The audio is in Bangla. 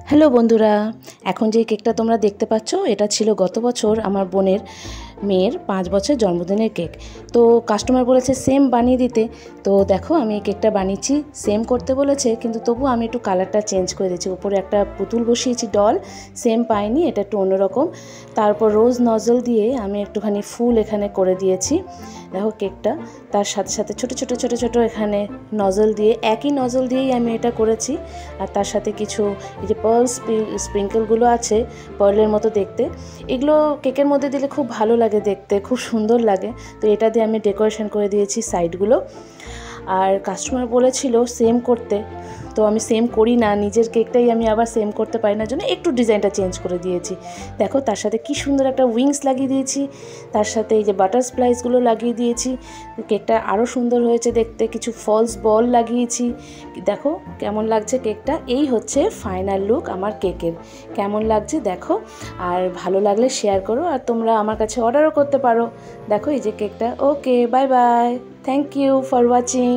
হ্যালো বন্ধুরা, এখন যে কেকটা তোমরা দেখতে পাচ্ছ এটা ছিল গত বছর আমার বোনের মেয়ের 5 বছর জন্মদিনের কেক। তো কাস্টমার বলেছে সেম বানিয়ে দিতে। তো দেখো আমি এই কেকটা বানিয়েছি, সেম করতে বলেছে কিন্তু তবু আমি একটু কালারটা চেঞ্জ করে দিয়েছি। উপরে একটা পুতুল বসিয়েছি ডল, সেম পাইনি, এটা একটু অন্যরকম। তারপর রোজ নজল দিয়ে আমি একটুখানি ফুল এখানে করে দিয়েছি। দেখো কেকটা তার সাথে সাথে ছোট ছোট ছোট ছোট এখানে নজল দিয়ে, একই নজল দিয়েই আমি এটা করেছি। আর তার সাথে কিছু এই যে পার্ল স্প্রিঙ্কেলগুলো আছে, পার্লের মতো দেখতে, এগুলো কেকের মধ্যে দিলে খুব ভালো লাগে দেখতে, খুব সুন্দর লাগে। তো এটা দিয়ে আমি ডেকোরেশন করে দিয়েছি সাইডগুলো। আর কাস্টমার বলেছিল সেম করতে, তো আমি সেম করি না, নিজের কেকটাই আমি আবার সেম করতে পারি না, জন্য একটু ডিজাইনটা চেঞ্জ করে দিয়েছি। দেখো তার সাথে কি সুন্দর একটা উইংস লাগিয়ে দিয়েছি, তার সাথে এই যে বাটারফ্লাইসগুলো লাগিয়ে দিয়েছি, কেকটা আরও সুন্দর হয়েছে দেখতে। কিছু ফলস বল লাগিয়েছি, দেখো কেমন লাগছে কেকটা। এই হচ্ছে ফাইনাল লুক আমার কেকের। কেমন লাগছে দেখো, আর ভালো লাগলে শেয়ার করো, আর তোমরা আমার কাছে অর্ডারও করতে পারো। দেখো এই যে কেকটা। Okay, bye bye, thank you for watching.